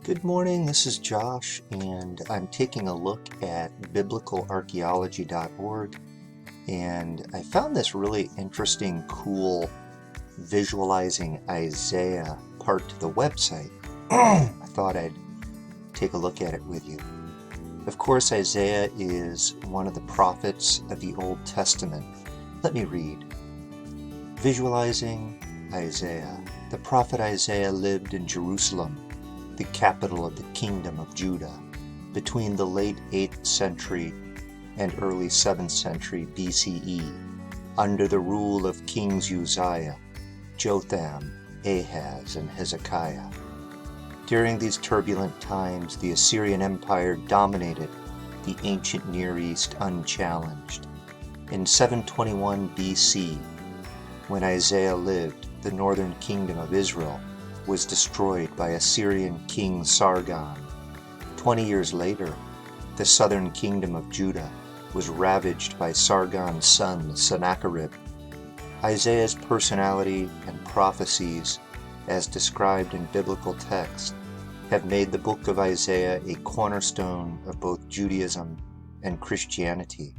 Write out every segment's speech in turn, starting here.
Good morning, this is Josh, and I'm taking a look at biblicalarchaeology.org, and I found this really interesting, cool visualizing Isaiah part to the website. I thought I'd take a look at it with you. Of course, Isaiah is one of the prophets of the Old Testament. Let me read. Visualizing Isaiah. The prophet Isaiah lived in Jerusalem, the capital of the kingdom of Judah, between the late 8th century and early 7th century BCE, under the rule of kings Uzziah, Jotham, Ahaz, and Hezekiah. During these turbulent times, the Assyrian Empire dominated the ancient Near East unchallenged. In 721 BC, when Isaiah lived, the northern kingdom of Israel was destroyed by Assyrian king Sargon. 20 years later, the southern kingdom of Judah was ravaged by Sargon's son Sennacherib. Isaiah's personality and prophecies, as described in biblical text, have made the book of Isaiah a cornerstone of both Judaism and Christianity.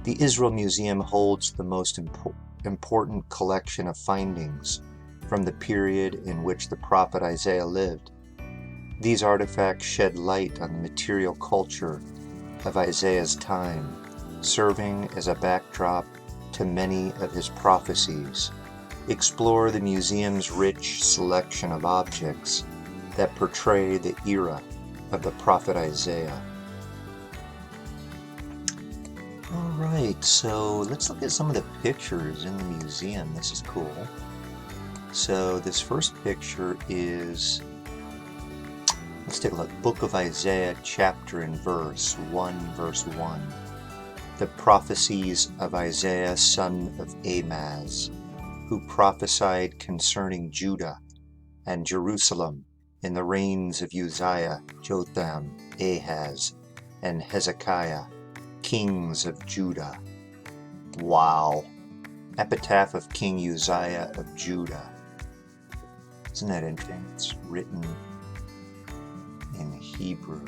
The Israel Museum holds the most important collection of findings from the period in which the prophet Isaiah lived. These artifacts shed light on the material culture of Isaiah's time, serving as a backdrop to many of his prophecies. Explore the museum's rich selection of objects that portray the era of the prophet Isaiah. Alright, so let's look at some of the pictures in the museum. This is cool. So this first picture is, let's take a look, Book of Isaiah, chapter and verse 1, verse 1. The prophecies of Isaiah, son of Amoz, who prophesied concerning Judah and Jerusalem in the reigns of Uzziah, Jotham, Ahaz, and Hezekiah, kings of Judah. Wow. Epitaph of King Uzziah of Judah. Isn't that interesting? It's written in Hebrew.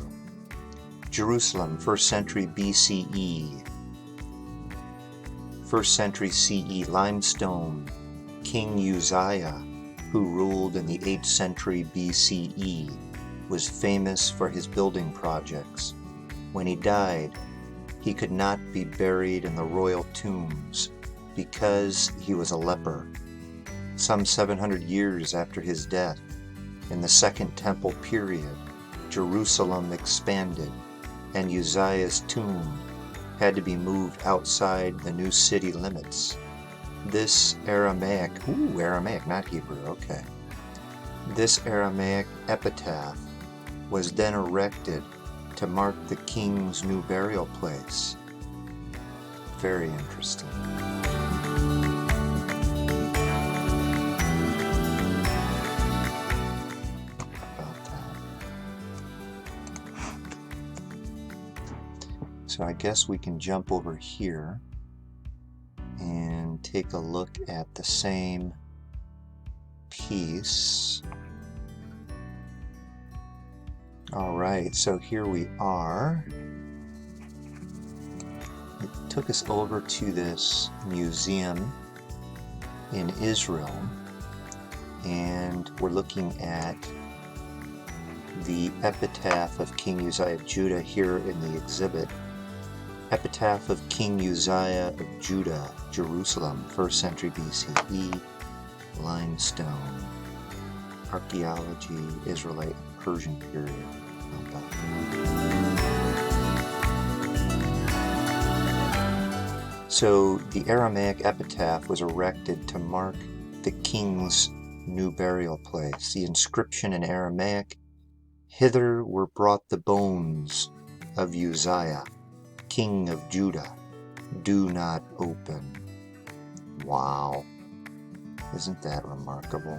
Jerusalem, 1st century BCE. 1st century CE, limestone. King Uzziah, who ruled in the 8th century BCE, was famous for his building projects. When he died, he could not be buried in the royal tombs because he was a leper. Some 700 years after his death, in the Second Temple period, Jerusalem expanded, and Uzziah's tomb had to be moved outside the new city limits. This Aramaic, not Hebrew, okay. This Aramaic epitaph was then erected to mark the king's new burial place. Very interesting. So I guess we can jump over here and take a look at the same piece. Alright, so here we are. It took us over to this museum in Israel, and we're looking at the epitaph of King Uzziah of Judah here in the exhibit. Epitaph of King Uzziah of Judah, Jerusalem, 1st century BCE, limestone, archaeology, Israelite, Persian period. So the Aramaic epitaph was erected to mark the king's new burial place. The inscription in Aramaic, "Hither were brought the bones of Uzziah, king of Judah, do not open." Wow. Isn't that remarkable?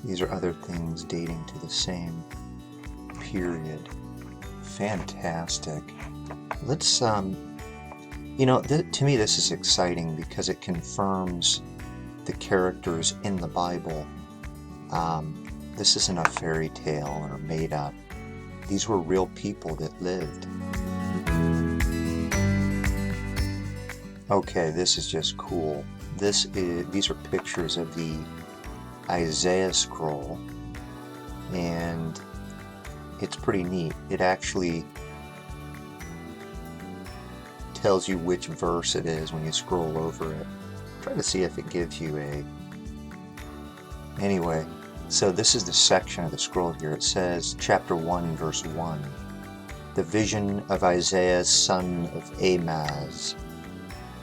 These are other things dating to the same period. Fantastic. Let's You know, to me this is exciting because it confirms the characters in the Bible. This isn't a fairy tale or made up. These were real people that lived. Okay, this is just cool. These are pictures of the Isaiah scroll, and it's pretty neat. It actually tells you which verse it is when you scroll over it. Try to see if it gives you a... Anyway, so this is the section of the scroll here. It says, chapter 1, verse 1. The vision of Isaiah, son of Amoz,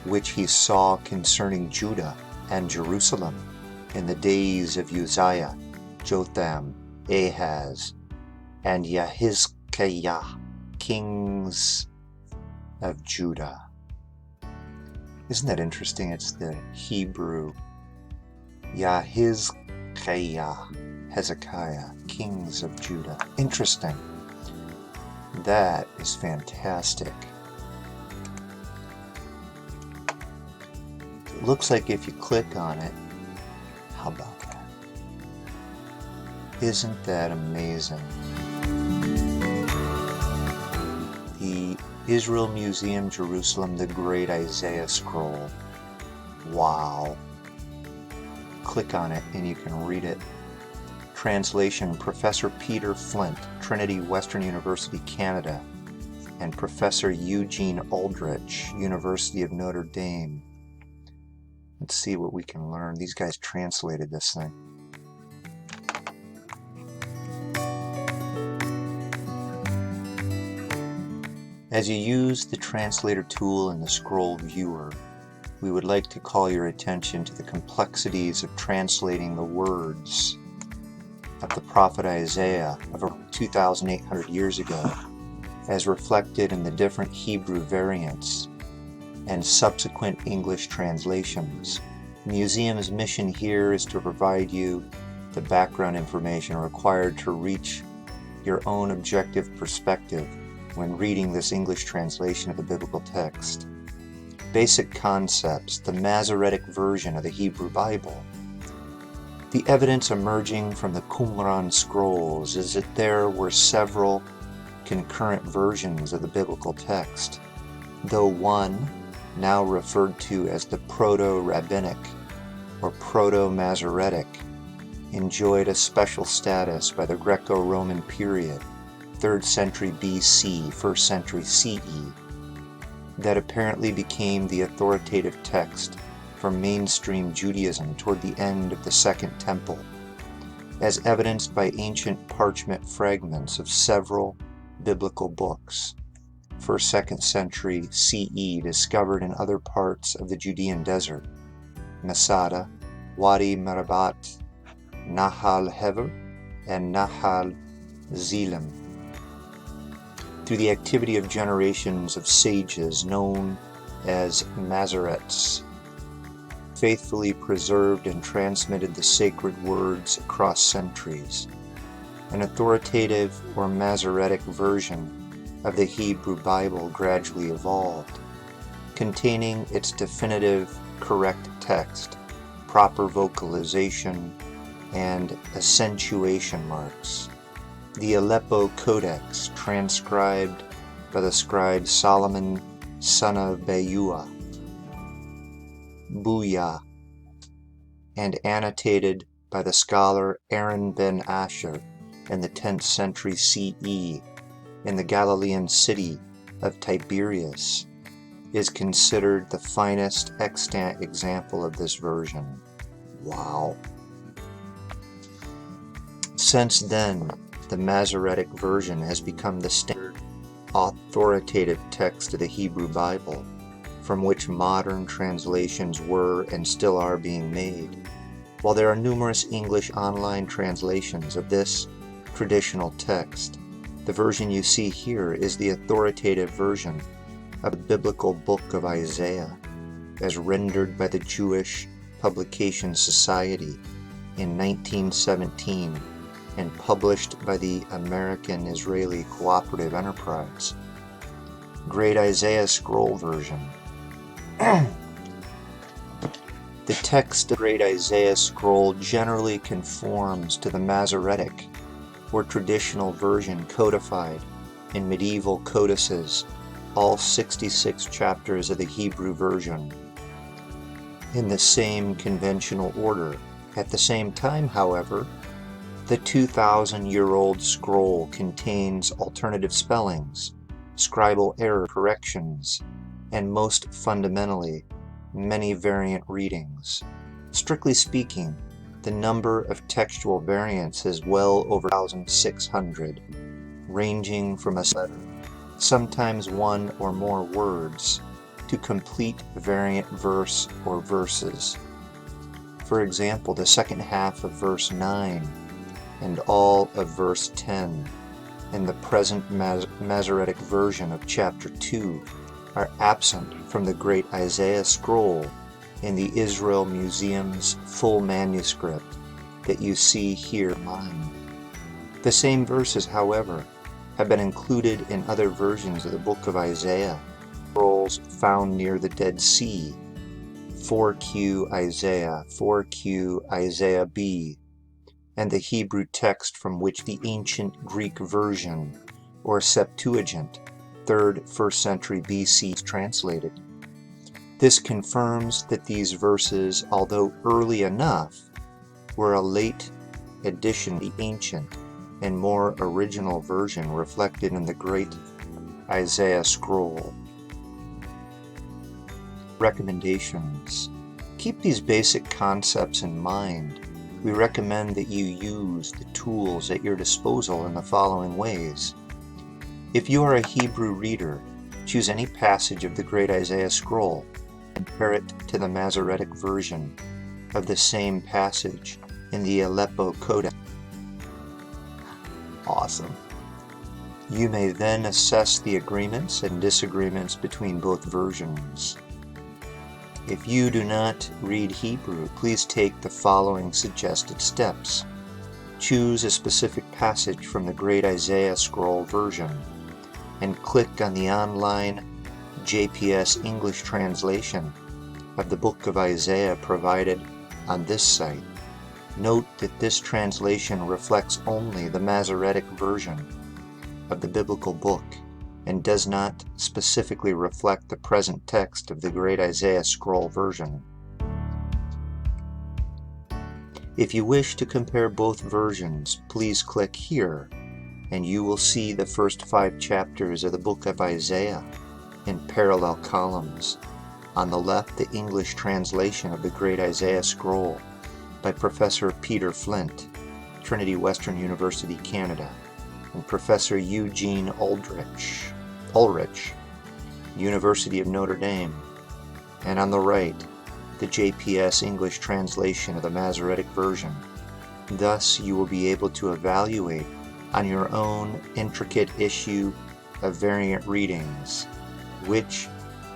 which he saw concerning Judah and Jerusalem in the days of Uzziah, Jotham, Ahaz, and Yahizkiah, kings of Judah. Isn't that interesting? It's the Hebrew Yahizkiah, Hezekiah, kings of Judah. Interesting. That is fantastic. It looks like if you click on it, how about that? Isn't that amazing? The Israel Museum, Jerusalem, the Great Isaiah Scroll. Wow. Click on it and you can read it. Translation, Professor Peter Flint, Trinity Western University, Canada, and Professor Eugene Aldrich, University of Notre Dame. Let's see what we can learn. These guys translated this thing. As you use the translator tool in the scroll viewer, we would like to call your attention to the complexities of translating the words of the prophet Isaiah of around 2,800 years ago, as reflected in the different Hebrew variants and subsequent English translations. The museum's mission here is to provide you the background information required to reach your own objective perspective when reading this English translation of the biblical text. Basic concepts: the Masoretic version of the Hebrew Bible. The evidence emerging from the Qumran scrolls is that there were several concurrent versions of the biblical text, though one, now referred to as the Proto-Rabbinic or Proto-Masoretic, enjoyed a special status by the Greco-Roman period, 3rd century BC, 1st century CE, that apparently became the authoritative text for mainstream Judaism toward the end of the Second Temple, as evidenced by ancient parchment fragments of several biblical books, 1st, 2nd century CE, discovered in other parts of the Judean desert, Masada, Wadi Marabat, Nahal Hever, and Nahal Zilim, through the activity of generations of sages known as Masoretes, faithfully preserved and transmitted the sacred words across centuries. An authoritative or Masoretic version of the Hebrew Bible gradually evolved, containing its definitive, correct text, proper vocalization, and accentuation marks. The Aleppo Codex, transcribed by the scribe Solomon, son of Buya, and annotated by the scholar Aaron ben Asher in the 10th century CE in the Galilean city of Tiberias, is considered the finest extant example of this version. Wow. Since then, the Masoretic version has become the standard authoritative text of the Hebrew Bible, from which modern translations were and still are being made. While there are numerous English online translations of this traditional text, the version you see here is the authoritative version of the biblical book of Isaiah, as rendered by the Jewish Publication Society in 1917 and published by the American-Israeli Cooperative Enterprise. Great Isaiah Scroll Version, The text of the Great Isaiah Scroll generally conforms to the Masoretic, or traditional version codified in medieval codices, all 66 chapters of the Hebrew version, in the same conventional order. At the same time, however, the 2,000-year-old scroll contains alternative spellings, scribal error corrections, and most fundamentally, many variant readings. Strictly speaking, the number of textual variants is well over 1,600, ranging from a letter, sometimes one or more words, to complete variant verse or verses. For example, the second half of verse 9 and all of verse 10 in the present Masoretic version of chapter 2 are absent from the Great Isaiah Scroll in the Israel Museum's full manuscript that you see here in mine. The same verses, however, have been included in other versions of the book of Isaiah, scrolls found near the Dead Sea, 4Q Isaiah, 4Q Isaiah B, and the Hebrew text from which the ancient Greek version, or Septuagint, 3rd, 1st century BC, is translated. This confirms that these verses, although early enough, were a late addition to the ancient and more original version reflected in the Great Isaiah Scroll. Recommendations. Keep these basic concepts in mind. We recommend that you use the tools at your disposal in the following ways. If you are a Hebrew reader, choose any passage of the Great Isaiah Scroll and compare it to the Masoretic version of the same passage in the Aleppo Codex. Awesome. You may then assess the agreements and disagreements between both versions. If you do not read Hebrew, please take the following suggested steps. Choose a specific passage from the Great Isaiah Scroll version and click on the online JPS English translation of the book of Isaiah provided on this site. Note that this translation reflects only the Masoretic version of the biblical book and does not specifically reflect the present text of the Great Isaiah Scroll version. If you wish to compare both versions, please click here, and you will see the first 5 chapters of the book of Isaiah in parallel columns. On the left, the English translation of the Great Isaiah Scroll by Professor Peter Flint, Trinity Western University, Canada, and Professor Eugene Ulrich, University of Notre Dame. And on the right, the JPS English translation of the Masoretic version. Thus, you will be able to evaluate on your own intricate issue of variant readings, which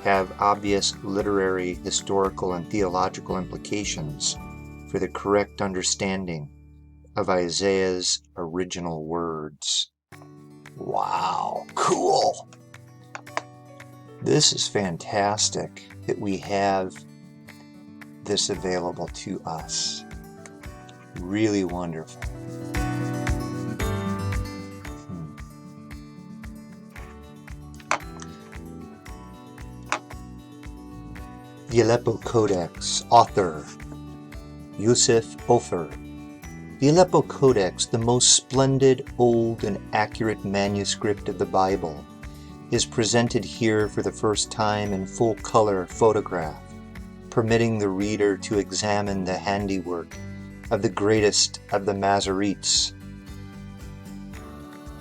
have obvious literary, historical, and theological implications for the correct understanding of Isaiah's original words. Wow, cool! This is fantastic that we have this available to us. Really wonderful. The Aleppo Codex, author Yusuf Ofer. The Aleppo Codex, the most splendid, old, and accurate manuscript of the Bible, is presented here for the first time in full-color photograph, permitting the reader to examine the handiwork of the greatest of the Masoretes,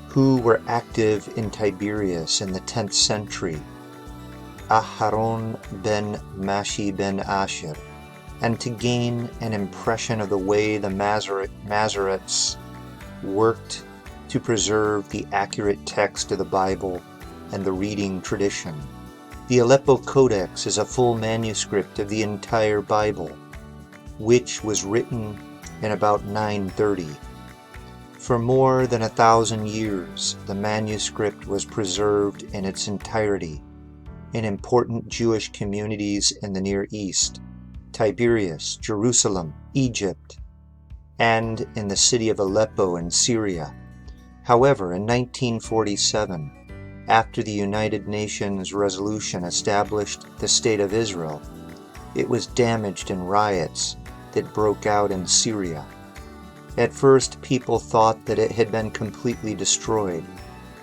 who were active in Tiberias in the 10th century, Aharon ben Mashi ben Asher, and to gain an impression of the way the Masoretes worked to preserve the accurate text of the Bible and the reading tradition. The Aleppo Codex is a full manuscript of the entire Bible, which was written in about 930. For more than 1,000 years, the manuscript was preserved in its entirety, in important Jewish communities in the Near East, Tiberias, Jerusalem, Egypt, and in the city of Aleppo in Syria. However, in 1947, after the United Nations resolution established the State of Israel, it was damaged in riots that broke out in Syria. At first, people thought that it had been completely destroyed.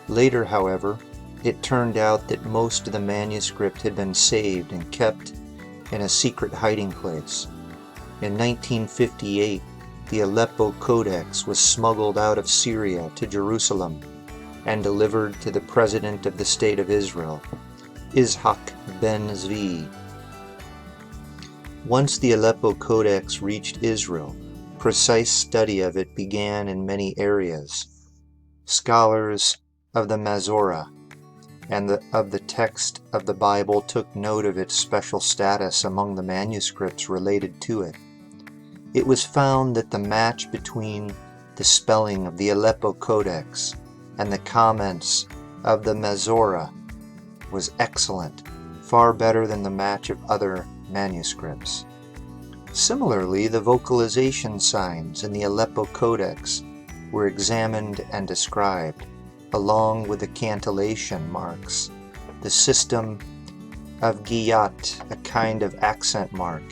Later, however, it turned out that most of the manuscript had been saved and kept in a secret hiding place. In 1958, the Aleppo Codex was smuggled out of Syria to Jerusalem and delivered to the President of the State of Israel, Yitzhak ben Zvi. Once the Aleppo Codex reached Israel, precise study of it began in many areas. Scholars of the Masorah and of the text of the Bible took note of its special status among the manuscripts related to it. It was found that the match between the spelling of the Aleppo Codex and the comments of the Masorah was excellent, far better than the match of other manuscripts. Similarly, the vocalization signs in the Aleppo Codex were examined and described, along with the cantillation marks, the system of Giyat, a kind of accent mark,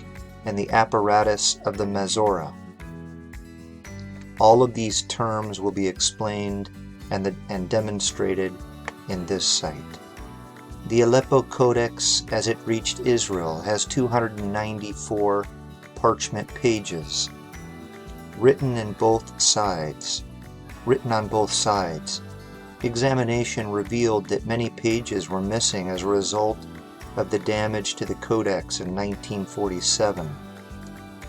and the apparatus of the Masorah. All of these terms will be explained and demonstrated in this site. The Aleppo Codex, as it reached Israel, has 294 parchment pages, written on both sides. Examination revealed that many pages were missing as a result of the damage to the Codex in 1947.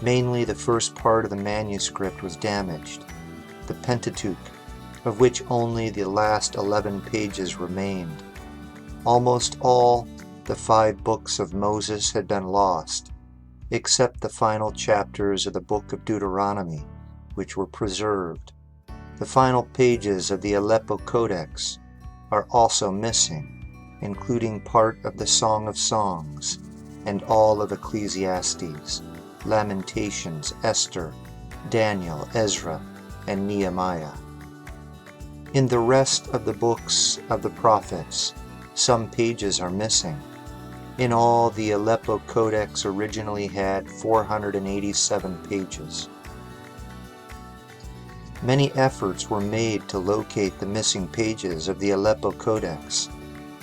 Mainly, the first part of the manuscript was damaged, the Pentateuch, of which only the last 11 pages remained. Almost all the 5 books of Moses had been lost, except the final chapters of the book of Deuteronomy, which were preserved. The final pages of the Aleppo Codex are also missing, including part of the Song of Songs and all of Ecclesiastes, Lamentations, Esther, Daniel, Ezra, and Nehemiah. In the rest of the books of the prophets, some pages are missing. In all, the Aleppo Codex originally had 487 pages. Many efforts were made to locate the missing pages of the Aleppo Codex,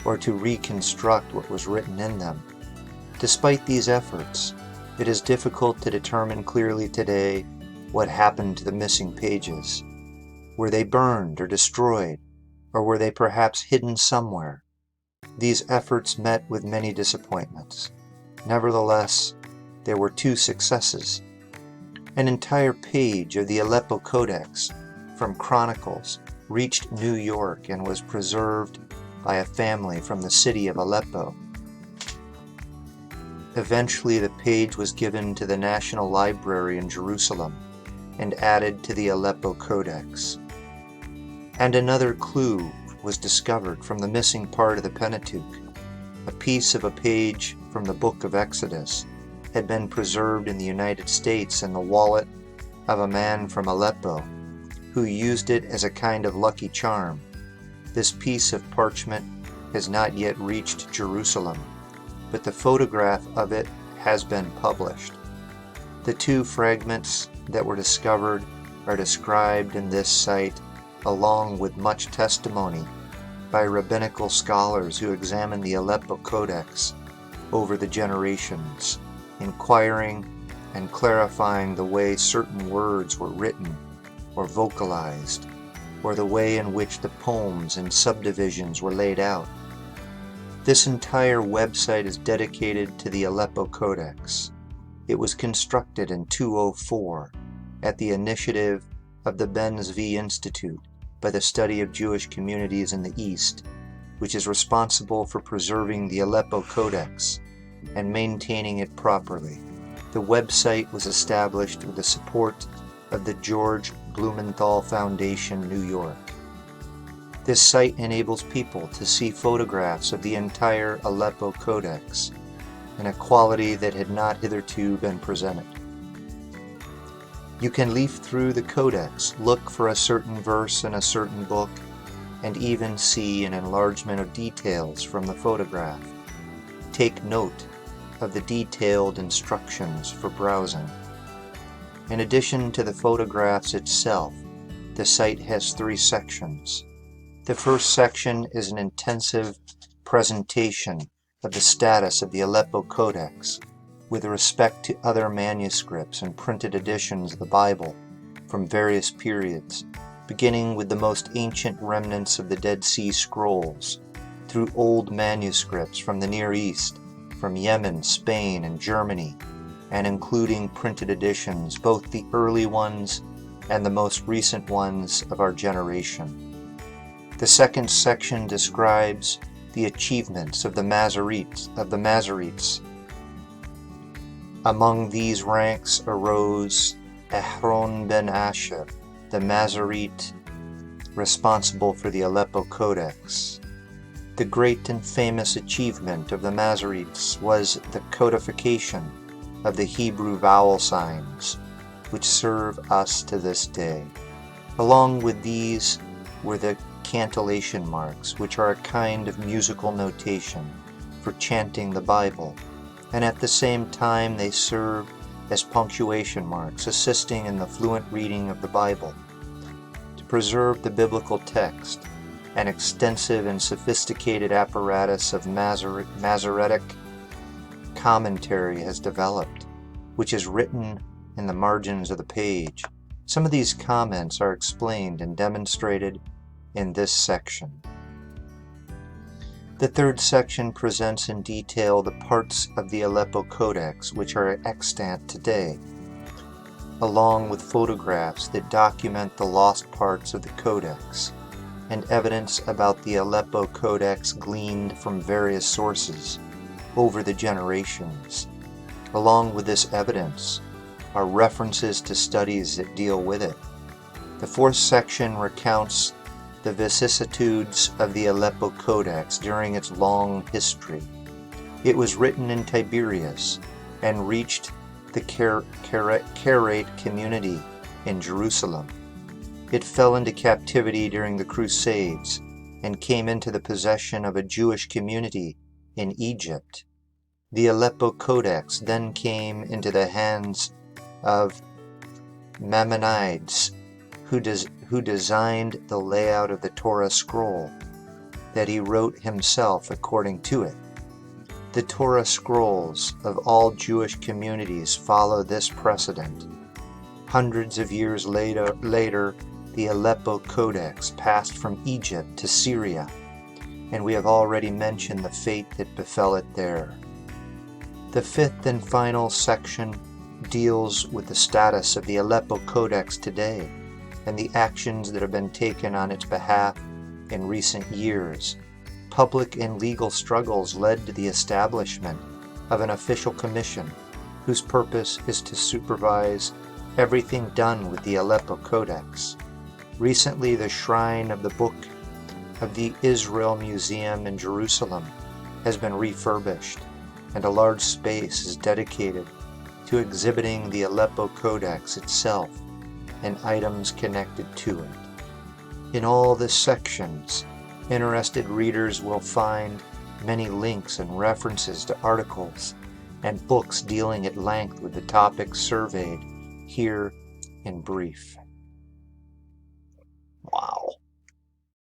or to reconstruct what was written in them. Despite these efforts, it is difficult to determine clearly today what happened to the missing pages. Were they burned or destroyed, or were they perhaps hidden somewhere? These efforts met with many disappointments. Nevertheless, there were 2 successes. An entire page of the Aleppo Codex from Chronicles reached New York and was preserved by a family from the city of Aleppo. Eventually, the page was given to the National Library in Jerusalem and added to the Aleppo Codex. And another clue was discovered from the missing part of the Pentateuch. A piece of a page from the book of Exodus had been preserved in the United States in the wallet of a man from Aleppo, who used it as a kind of lucky charm. This piece of parchment has not yet reached Jerusalem, but the photograph of it has been published. The 2 fragments that were discovered are described in this site, along with much testimony by rabbinical scholars who examined the Aleppo Codex over the generations, inquiring and clarifying the way certain words were written or vocalized, or the way in which the poems and subdivisions were laid out. This entire website is dedicated to the Aleppo Codex. It was constructed in 2004 at the initiative of the Ben Zvi Institute by the Study of Jewish Communities in the East, which is responsible for preserving the Aleppo Codex and maintaining it properly. The website was established with the support of the George Blumenthal Foundation, New York. This site enables people to see photographs of the entire Aleppo Codex in a quality that had not hitherto been presented. You can leaf through the Codex, look for a certain verse in a certain book, and even see an enlargement of details from the photograph. Take note of the detailed instructions for browsing. In addition to the photographs itself, the site has 3 sections. The first section is an intensive presentation of the status of the Aleppo Codex with respect to other manuscripts and printed editions of the Bible from various periods, beginning with the most ancient remnants of the Dead Sea Scrolls, through old manuscripts from the Near East, from Yemen, Spain, and Germany, and including printed editions, both the early ones and the most recent ones of our generation. The second section describes the achievements of the Masoretes. Among these ranks arose Ahron ben Asher, the Masorete responsible for the Aleppo Codex. The great and famous achievement of the Masoretes was the codification of the Hebrew vowel signs, which serve us to this day. Along with these were the cantillation marks, which are a kind of musical notation for chanting the Bible, and at the same time they serve as punctuation marks, assisting in the fluent reading of the Bible. To preserve the biblical text, an extensive and sophisticated apparatus of Masoretic commentary has developed, which is written in the margins of the page. Some of these comments are explained and demonstrated in this section. The third section presents in detail the parts of the Aleppo Codex which are extant today, along with photographs that document the lost parts of the Codex, and evidence about the Aleppo Codex gleaned from various sources over the generations. Along with this evidence are references to studies that deal with it. The fourth section recounts the vicissitudes of the Aleppo Codex during its long history. It was written in Tiberias and reached the Karaite community in Jerusalem. It fell into captivity during the Crusades and came into the possession of a Jewish community in Egypt. The Aleppo Codex then came into the hands of Maimonides, who designed the layout of the Torah scroll that he wrote himself according to it. The Torah scrolls of all Jewish communities follow this precedent. Hundreds of years later, the Aleppo Codex passed from Egypt to Syria, and we have already mentioned the fate that befell it there. The fifth and final section deals with the status of the Aleppo Codex today and the actions that have been taken on its behalf in recent years. Public and legal struggles led to the establishment of an official commission whose purpose is to supervise everything done with the Aleppo Codex. Recently, the shrine of the Book of the Israel Museum in Jerusalem has been refurbished, and a large space is dedicated to exhibiting the Aleppo Codex itself and items connected to it. In all the sections, interested readers will find many links and references to articles and books dealing at length with the topics surveyed here in brief.